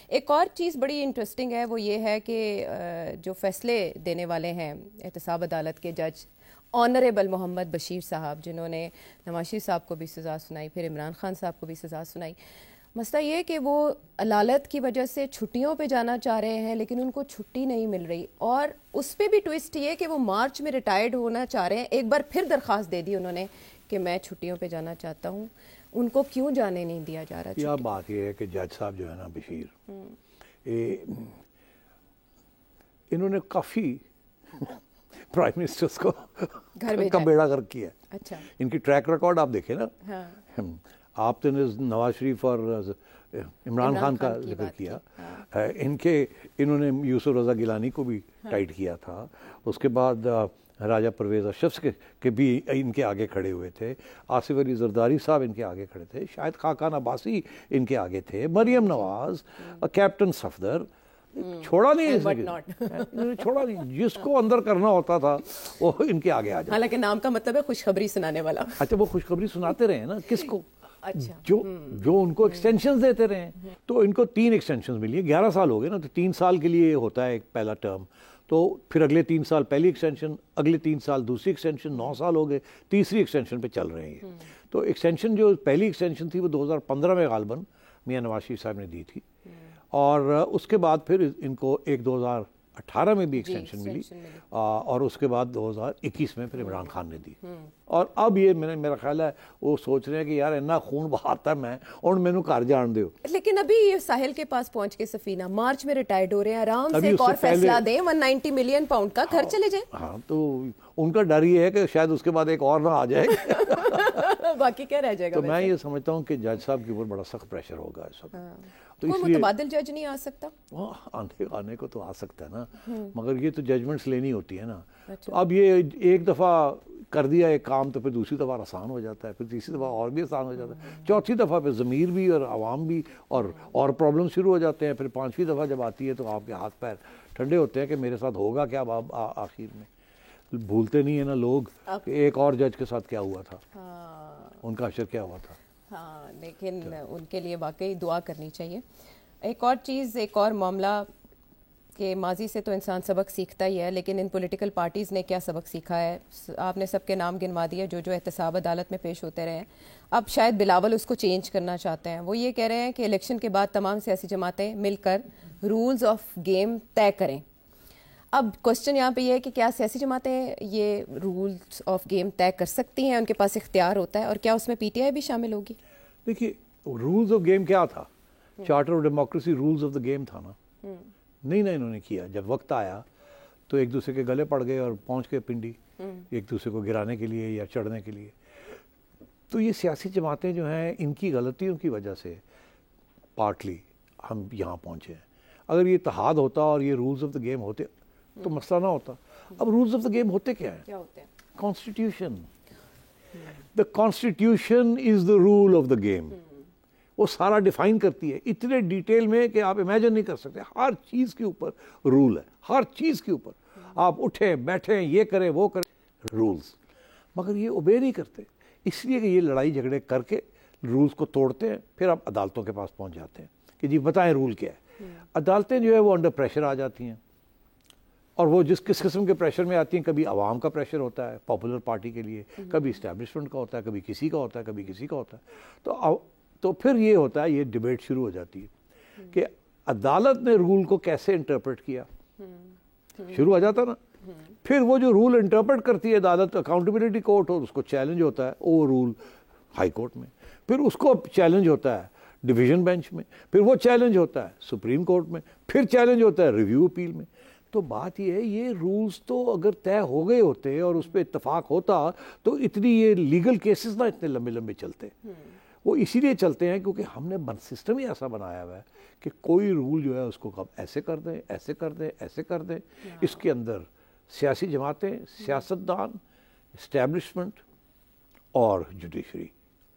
ایک اور چیز بڑی انٹرسٹنگ ہے وہ یہ ہے کہ جو فیصلے دینے والے ہیں احتساب عدالت کے جج آنریبل محمد بشیر صاحب، جنہوں نے نواز شریف صاحب کو بھی سزا سنائی، پھر عمران خان صاحب کو بھی سزا سنائی، مسئلہ یہ کہ وہ علالت کی وجہ سے چھٹیوں پہ جانا چاہ رہے ہیں لیکن ان کو چھٹی نہیں مل رہی، اور اس پہ بھی ٹویسٹ یہ کہ وہ مارچ میں ریٹائرڈ ہونا چاہ رہے ہیں. ایک بار پھر درخواست دے دی انہوں نے کہ میں چھٹیوں پہ جانا چاہتا ہوں. ان کو کیوں جانے نہیں دیا جا رہا؟ یہ بات یہ ہے کہ جج صاحب جو ہے نا بشیر، انہوں نے کافی پرائم منسٹرز کو کا بیڑا غرق کیا ہے. اچھا، ان کی ٹریک ریکارڈ آپ دیکھیں نا. آپ تو نے نواز شریف اور عمران خان کا ذکر کیا، انہوں نے یوسف رضا گیلانی کو بھی ٹائٹ کیا تھا. اس کے بعد راجہ پرویز اشرف کے بھی ان کے آگے کھڑے ہوئے تھے. آصف علی زرداری صاحب ان کے آگے کھڑے تھے. شاہد خاقان عباسی ان کے آگے تھے. مریم نواز، کیپٹن صفدر. چھوڑا نہیں، چھوڑا نہیں. جس کو اندر کرنا ہوتا تھا وہ ان کے آگے آ جاتا. حالانکہ نام کا مطلب ہے خوشخبری سنانے والا. اچھا، وہ خوشخبری سناتے رہے نا کس کو؟ جو ان کو ایکسٹینشنز دیتے رہے. تو ان کو 3 ایکسٹینشنز ملی ہیں. 11 سال ہو گئے نا، تو 3 سال کے لیے ہوتا ہے ایک پہلا ٹرم. تو پھر اگلے 3 سال پہلی ایکسٹینشن، اگلے 3 سال دوسری ایکسٹینشن، 9 سال ہو گئے. تیسری ایکسٹینشن پہ چل رہے ہیں. تو ایکسٹینشن جو پہلی ایکسٹینشن تھی وہ 2015 میں غالباً میاں نواز شریف صاحب نے دی تھی، اور اس کے بعد پھر ان کو ایک 2018 میں بھی ایکسٹینشن ملی، اور اس کے بعد 2021 میں پھر عمران خان نے دی. اور اب یہ میرا خیال ہے وہ سوچ رہے ہیں کہ یار اتنا خون بہاتا میں اور مینو گھر جان دیو. لیکن ابھی یہ ساحل کے پاس پہنچ کے سفینہ مارچ میں ریٹائرڈ ہو رہے ہیں، آرام سے ایک اور فیصلہ دیں، 190 ملین پاؤنڈ کا، گھر چلے جائیں. ہاں، تو ان کا ڈر یہ ہے کہ شاید اس کے بعد ایک اور نہ آ جائے. باقی کیا رہ جائے گا. تو میں یہ سمجھتا ہوں کہ جج صاحب کے اوپر بڑا سخت پریشر ہوگا اس وقت. تو کوئی متبادل جج نہیں آ سکتا؟ آنے کو تو آ سکتا ہے نا، مگر یہ تو ججمنٹس لینی ہوتی ہے نا. تو اب یہ ایک دفعہ کر دیا ایک کام تو پھر دوسری دفعہ آسان ہو جاتا ہے، پھر تیسری دفعہ اور بھی آسان ہو جاتا ہے، چوتھی دفعہ پہ ضمیر بھی اور عوام بھی اور پرابلم شروع ہو جاتے ہیں. پھر 5ویں دفعہ جب آتی ہے تو آپ کے ہاتھ پیر ٹھنڈے ہوتے ہیں کہ میرے ساتھ ہوگا کیا اب آخر میں. بھولتے نہیں ہیں نا لوگ کہ ایک اور جج کے ساتھ کیا ہوا تھا، ان کا اشر کیا ہوا تھا. ہاں، لیکن ان کے لیے واقعی دعا کرنی چاہیے. ایک اور چیز، ایک اور معاملہ کہ ماضی سے تو انسان سبق سیکھتا ہی ہے، لیکن ان پولیٹیکل پارٹیز نے کیا سبق سیکھا ہے؟ آپ نے سب کے نام گنوا دیے جو احتساب عدالت میں پیش ہوتے رہے ہیں. اب شاید بلاول اس کو چینج کرنا چاہتے ہیں. وہ یہ کہہ رہے ہیں کہ الیکشن کے بعد تمام سیاسی جماعتیں مل کر رولز آف گیم طے کریں. اب کوشچن یہاں پہ یہ ہے کہ کیا سیاسی جماعتیں یہ رولز آف گیم طے کر سکتی ہیں؟ ان کے پاس اختیار ہوتا ہے، اور کیا اس میں پی ٹی آئی بھی شامل ہوگی؟ دیکھیے، رولز آف گیم کیا تھا؟ Charter of democracy rules of the game تھا نا. نہیں انہوں نے کیا. جب وقت آیا تو ایک دوسرے کے گلے پڑ گئے اور پہنچ کے پنڈی ایک دوسرے کو گرانے کے لیے یا چڑھنے کے لیے. تو یہ سیاسی جماعتیں جو ہیں ان کی غلطیوں کی وجہ سے پارٹلی ہم یہاں پہنچے ہیں. اگر یہ اتحاد ہوتا اور یہ رولز آف دا گیم ہوتے تو مسئلہ نہ ہوتا. اب رولز آف دا گیم ہوتے کیا ہیں؟ Constitution. The constitution is the rule of the game. وہ سارا ڈیفائن کرتی ہے اتنے ڈیٹیل میں کہ آپ امیجن نہیں کر سکتے. ہر چیز کے اوپر رول ہے، ہر چیز کے اوپر. آپ اٹھیں بیٹھیں، یہ کریں وہ کریں، رولز. مگر یہ اوبے نہیں کرتے، اس لیے کہ یہ لڑائی جھگڑے کر کے رولز کو توڑتے ہیں. پھر آپ عدالتوں کے پاس پہنچ جاتے ہیں کہ جی بتائیں رول کیا ہے. عدالتیں جو ہے وہ انڈر پریشر آ جاتی ہیں، اور وہ کس قسم کے پریشر میں آتی ہیں. کبھی عوام کا پریشر ہوتا ہے پاپولر پارٹی کے لیے، کبھی اسٹیبلشمنٹ کا ہوتا ہے، کبھی کسی کا ہوتا ہے، کبھی کسی کا ہوتا ہے. تو پھر یہ ہوتا ہے، یہ ڈیبیٹ شروع ہو جاتی ہے کہ عدالت نے رول کو کیسے انٹرپریٹ کیا. شروع ہو جاتا نا. پھر وہ جو رول انٹرپریٹ کرتی ہے عدالت، اکاؤنٹیبلٹی کورٹ ہو، اس کو چیلنج ہوتا ہے وہ رول ہائی کورٹ میں. پھر اس کو چیلنج ہوتا ہے ڈویژن بینچ میں. پھر وہ چیلنج ہوتا ہے سپریم کورٹ میں. پھر چیلنج ہوتا ہے ریویو اپیل میں. تو بات یہ ہے، یہ رولز تو اگر طے ہو گئے ہوتے اور اس پہ اتفاق ہوتا تو اتنی یہ لیگل کیسز نہ اتنے لمبے لمبے چلتے. وہ اسی لیے چلتے ہیں کیونکہ ہم نے سسٹم ہی ایسا بنایا ہوا ہے کہ کوئی رول جو ہے اس کو کب ایسے کر دیں، ایسے کر دیں، ایسے کر دیں. اس کے اندر سیاسی جماعتیں، سیاستدان، اسٹیبلشمنٹ اور judiciary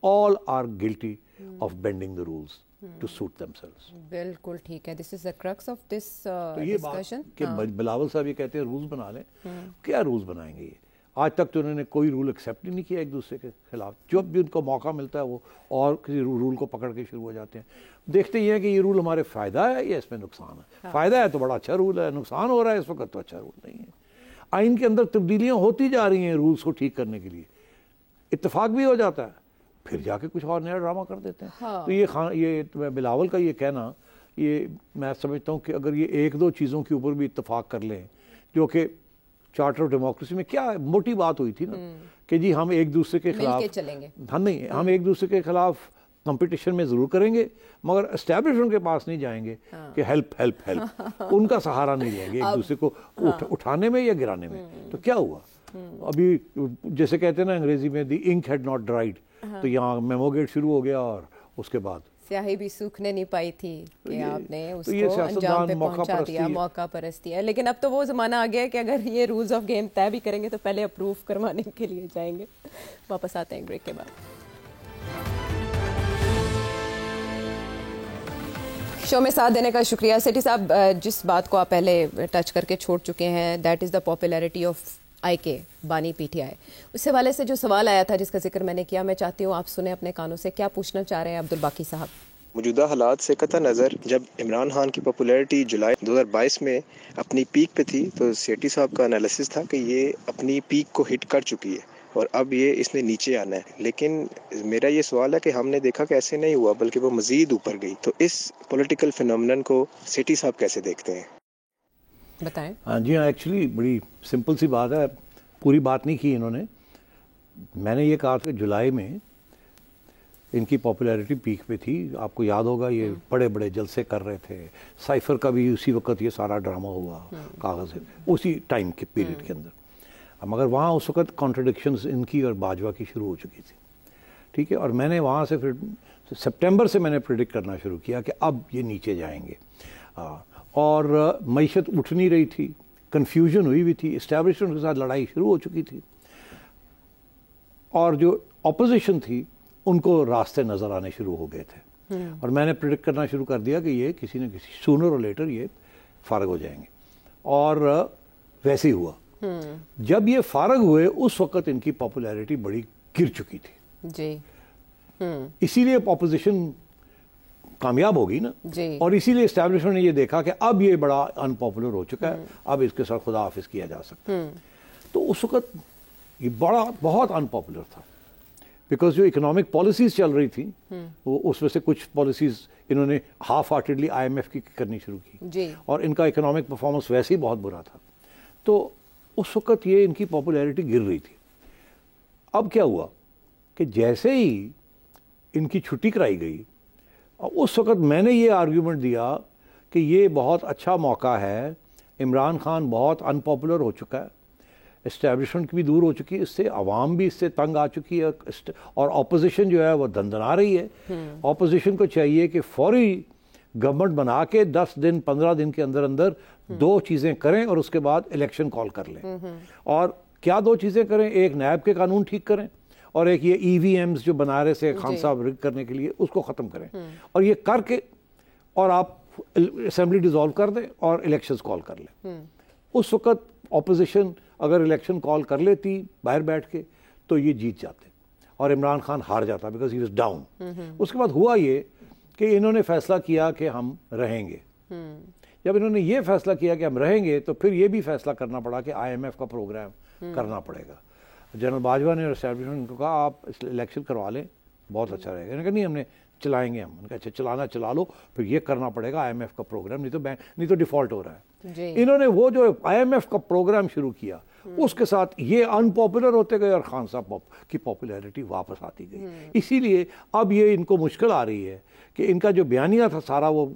all are guilty of bending the rules to suit themselves. بالکل ٹھیک ہے. This is the crux of this discussion. کہ بلاول صاحب یہ کہتے ہیں رولز بنا لیں. کیا رولز بنائیں گے یہ؟ آج تک تو انہوں نے کوئی رول ایکسیپٹ ہی نہیں کیا ایک دوسرے کے خلاف. جب بھی ان کو موقع ملتا ہے وہ اور کسی رول کو پکڑ کے شروع ہو جاتے ہیں. دیکھتے ہی ہیں کہ یہ رول ہمارے فائدہ ہے یا اس میں نقصان ہے. فائدہ ہے تو بڑا اچھا رول ہے, نقصان ہو رہا ہے اس وقت تو اچھا رول نہیں ہے. آئین کے اندر تبدیلیاں ہوتی جا رہی ہیں رولز کو ٹھیک کرنے کے لیے, اتفاق بھی ہو جاتا ہے, پھر جا کے کچھ اور نیا ڈرامہ کر دیتے ہیں. تو یہ بلاول کا یہ کہنا, یہ میں سمجھتا ہوں کہ اگر یہ ایک دو چیزوں کے اوپر بھی اتفاق کر لیں, جو کہ چارٹر آف ڈیموکریسی میں کیا موٹی بات ہوئی تھی نا کہ جی ہم ایک دوسرے کے خلاف چلیں گے, ہم ایک دوسرے کے خلاف کمپٹیشن میں ضرور کریں گے مگر اسٹیبلشمنٹ کے پاس نہیں جائیں گے کہ ہیلپ ہیلپ ہیلپ, ان کا سہارا نہیں لیں گے ایک دوسرے کو اٹھانے میں یا گرانے میں. تو کیا ہوا ابھی جیسے کہتے ہیں نا انگریزی میں دی انک ہیڈ ناٹ ڈرائیڈ, تو یہاں میمو گیٹ شروع ہو گیا اور اس کے بعد سیاہی بھی سوکھنے نہیں پائی تھی کہ آپ نے اس کو انجام پہ پہنچا دیا, موقع پرستی ہے. لیکن اب تو وہ زمانہ آ گیا ہے کہ اگر یہ رولز آف گیم طے بھی کریں گے تو پہلے اپروو کروانے کے لیے جائیں گے. واپس آتے ہیں بریک کے بعد. شو میں ساتھ دینے کا شکریہ. سیٹھی صاحب, جس بات کو آپ پہلے ٹچ کر کے چھوڑ چکے ہیں, that is the popularity of آئی کے بانی پی ٹی آئی, اس حوالے سے جو سوال آیا تھا جس کا ذکر میں نے کیا, میں چاہتی ہوں آپ سنیں اپنے کانوں سے. کیا پوچھنا چاہ رہے ہیں عبدالباقی صاحب؟ موجودہ حالات سے قطع نظر جب عمران خان کی پاپولیرٹی جولائی 2022 میں اپنی پیک پہ تھی تو سیٹھی صاحب کا انالیسس تھا کہ یہ اپنی پیک کو ہٹ کر چکی ہے اور اب یہ اس نے نیچے آنا ہے. لیکن میرا یہ سوال ہے کہ ہم نے دیکھا کہ ایسے نہیں ہوا بلکہ وہ مزید اوپر گئی. تو اس پولیٹیکل فینومینن کو سیٹھی صاحب کیسے دیکھتے ہیں؟ بتائیں. ہاں جی, ہاں ایکچولی بڑی سمپل سی بات ہے, پوری بات نہیں کی انہوں نے. میں نے یہ کہا کہ جولائی میں ان کی پاپولیرٹی پیک پہ تھی. آپ کو یاد ہوگا یہ بڑے بڑے جلسے کر رہے تھے, سائفر کا بھی اسی وقت یہ سارا ڈرامہ ہوا کاغذ اسی ٹائم کے پیریڈ کے اندر. مگر وہاں اس وقت کانٹرڈکشنز ان کی اور باجوہ کی شروع ہو چکی تھی. ٹھیک ہے, اور میں نے وہاں سے پھر سپٹمبر سے میں نے پریڈکٹ کرنا شروع کیا کہ اب یہ نیچے جائیں گے. اور معیشت اٹھ نہیں رہی تھی, کنفیوژن ہوئی تھی, اسٹیبلشمنٹ کے ساتھ لڑائی شروع ہو چکی تھی, اور جو اپوزیشن تھی ان کو راستے نظر آنے شروع ہو گئے تھے. اور میں نے پریڈکٹ کرنا شروع کر دیا کہ یہ کسی نہ کسی سونر اور لیٹر یہ فارغ ہو جائیں گے, اور ویسے ہی ہوا. جب یہ فارغ ہوئے اس وقت ان کی پاپولیرٹی بڑی گر چکی تھی جی, اسی لیے اپوزیشن کامیاب ہوگی نا جی, اور اسی لیے اسٹیبلشمنٹ نے یہ دیکھا کہ اب یہ بڑا ان پاپولر ہو چکا ہے, اب اس کے ساتھ خدا حافظ کیا جا سکتا ہے. تو اس وقت یہ بہت ان پاپولر تھا, بیکاز جو اکنامک پالیسیز چل رہی تھیں وہ اس میں سے کچھ پالیسیز انہوں نے half heartedly I M F کی کرنی شروع کی جی, اور ان کا اکنامک پرفارمنس ویسے ہی بہت برا تھا. تو اس وقت یہ ان کی پاپولیرٹی گر رہی تھی. اب کیا ہوا کہ جیسے ہی ان کی چھٹی کرائی گئی, اس وقت میں نے یہ آرگیومنٹ دیا کہ یہ بہت اچھا موقع ہے, عمران خان بہت ان پاپولر ہو چکا ہے, اسٹیبلشمنٹ بھی دور ہو چکی ہے اس سے, عوام بھی اس سے تنگ آ چکی ہے, اور اپوزیشن جو ہے وہ دندنا رہی ہے. اپوزیشن کو چاہیے کہ فوری گورنمنٹ بنا کے 10 دن 15 دن کے اندر اندر دو چیزیں کریں اور اس کے بعد الیکشن کال کر لیں. اور کیا دو چیزیں کریں؟ ایک نیب کے قانون ٹھیک کریں, اور ایک یہ ای وی ایمز جو بنا رہے سے خان صاحب رگ کرنے کے لیے اس کو ختم کریں. اور یہ کر کے اور آپ اسمبلی ڈیزالو کر دیں اور الیکشنز کال کر لیں. اس وقت اپوزیشن اگر الیکشن کال کر لیتی باہر بیٹھ کے تو یہ جیت جاتے اور عمران خان ہار جاتا, بیکاز ہی واز ڈاؤن. اس کے بعد ہوا یہ کہ انہوں نے فیصلہ کیا کہ ہم رہیں گے. جب انہوں نے یہ فیصلہ کیا کہ ہم رہیں گے تو پھر یہ بھی فیصلہ کرنا پڑا کہ آئی ایم ایف کا پروگرام کرنا پڑے گا. جنرل باجوہ نے اور اسٹیبلشمنٹ کو کہا آپ الیکشن کروا لیں, بہت اچھا رہے گا. انہوں نے کہا نہیں, ہم نے چلائیں گے. ہم نے کہا اچھا چلانا چلا لو, پھر یہ کرنا پڑے گا آئی ایم ایف کا پروگرام, نہیں تو ڈیفالٹ ہو رہا ہے. انہوں نے وہ جو آئی ایم ایف کا پروگرام شروع کیا اس کے ساتھ یہ ان پاپولر ہوتے گئے اور خان صاحب کی پاپولیرٹی واپس آتی گئی. اسی لیے اب یہ ان کو مشکل آ رہی ہے کہ ان کا جو بیانیہ تھا سارا وہ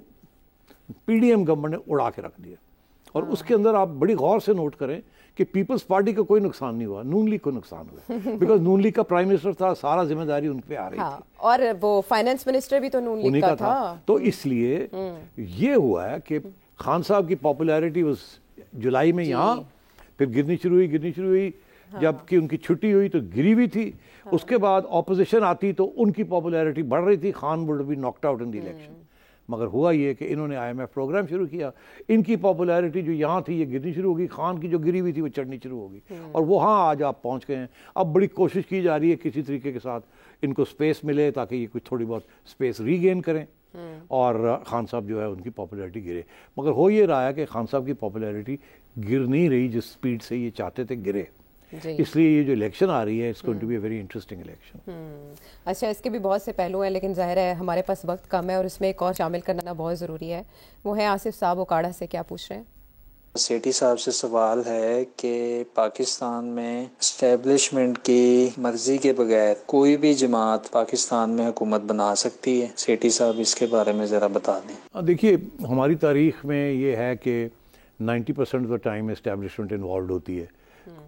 پی ڈی ایم گورنمنٹ نے اڑا کے رکھ دیا. اور اس کے اندر آپ بڑی غور سے نوٹ کریں کہ پیپلز پارٹی کا کوئی نقصان نہیں ہوا, نون لیگ کو نقصان ہوا, بیکاز نون لیگ کا پرائم منسٹر تھا, سارا ذمہ داری ان پہ آ رہی تھی, اور وہ فائنانس منسٹر بھی تو نون لیگ کا تھا. تو اس لیے یہ ہوا ہے کہ خان صاحب کی پاپولیرٹی اس جولائی میں یہاں پھر گرنی شروع ہوئی. جب کہ ان کی چھٹی ہوئی تو گری ہوئی تھی. اس کے بعد اپوزیشن آتی تو ان کی پاپولیرٹی بڑھ رہی تھی, Khan would be knocked out in the election. مگر ہوا یہ کہ انہوں نے IMF پروگرام شروع کیا, ان کی پاپولیرٹی جو یہاں تھی یہ گرنی شروع ہوگی, خان کی جو گری ہوئی تھی وہ چڑھنی شروع ہوگی, اور وہاں آج آپ پہنچ گئے ہیں. اب بڑی کوشش کی جا رہی ہے کسی طریقے کے ساتھ ان کو سپیس ملے تاکہ یہ کچھ تھوڑی بہت سپیس ری گین کریں, اور خان صاحب جو ہے ان کی پاپولیرٹی گرے. مگر ہو یہ رہا ہے کہ خان صاحب کی پاپولیرٹی گر نہیں رہی جس سپیڈ سے یہ چاہتے تھے گرے, اس لیے یہ جو الیکشن آ رہی ہے it's going to be a very interesting election. اچھا, اس کے بھی بہت سے پہلو ہیں لیکن ظاہر ہے ہمارے پاس وقت کم ہے, اور اس میں ایک اور شامل کرنا بہت ضروری ہے, وہ ہے آصف صاحب اوکاڑا سے. کیا پوچھ رہے ہیں؟ سیٹھی صاحب سے سوال ہے کہ پاکستان میں اسٹیبلشمنٹ کی مرضی کے بغیر کوئی بھی جماعت پاکستان میں حکومت بنا سکتی ہے؟ سیٹھی صاحب اس کے بارے میں ذرا بتا دیں. دیکھیے, ہماری تاریخ میں یہ ہے کہ 90% of the time establishment involved ہوتی ہے.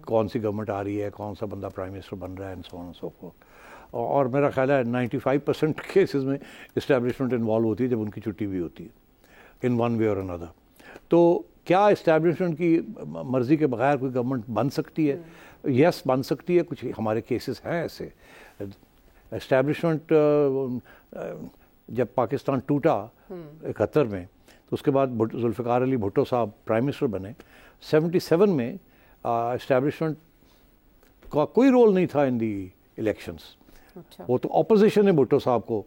کون سی گورنمنٹ آ رہی ہے, کون سا بندہ پرائم منسٹر بن رہا ہے, and so on and so forth. اور میرا خیال ہے 95% کیسز میں اسٹیبلشمنٹ انوالو ہوتی ہے جب ان کی چھٹی بھی ہوتی ہے ان ون وے اور اندر. تو کیا اسٹیبلشمنٹ کی مرضی کے بغیر کوئی گورنمنٹ بن سکتی ہے؟ یس, بن سکتی ہے. کچھ ہمارے کیسز ہیں ایسے. اسٹیبلشمنٹ جب پاکستان ٹوٹا 71 میں, تو اس کے بعد ذوالفقار علی بھٹو صاحب پرائم منسٹر بنے. 77 میں اسٹیبلشمنٹ کا کوئی رول نہیں تھا ان دی الیکشنز. وہ تو اپوزیشن نے بھٹو صاحب کو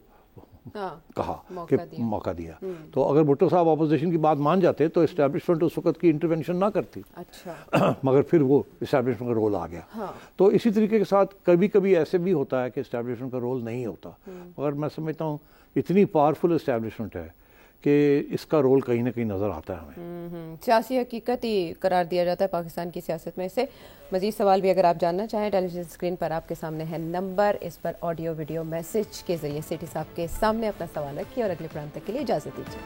کہا کہ موقع دیا. تو اگر بھٹو صاحب اپوزیشن کی بات مان جاتے تو اسٹیبلشمنٹ اس وقت کی انٹرونشن نہ کرتی. مگر پھر وہ اسٹیبلشمنٹ کا رول آ گیا. تو اسی طریقے کے ساتھ کبھی کبھی ایسے بھی ہوتا ہے کہ اسٹیبلشمنٹ کا رول نہیں ہوتا. مگر میں سمجھتا ہوں اتنی پاورفل اسٹیبلشمنٹ ہے کہ اس کا رول کہیں نہ کہیں نظر آتا ہے ہمیں. سیاسی حقیقت ہی قرار دیا جاتا ہے پاکستان کی سیاست میں. سے مزید سوال بھی اگر آپ جاننا چاہیں, ٹیلی ویژن اسکرین پر آپ کے سامنے ہے نمبر, اس پر آڈیو ویڈیو میسج کے ذریعے سیٹھی صاحب کے سامنے اپنا سوال رکھیے, اور اگلے پروگرام تک کے لیے اجازت دیجیے.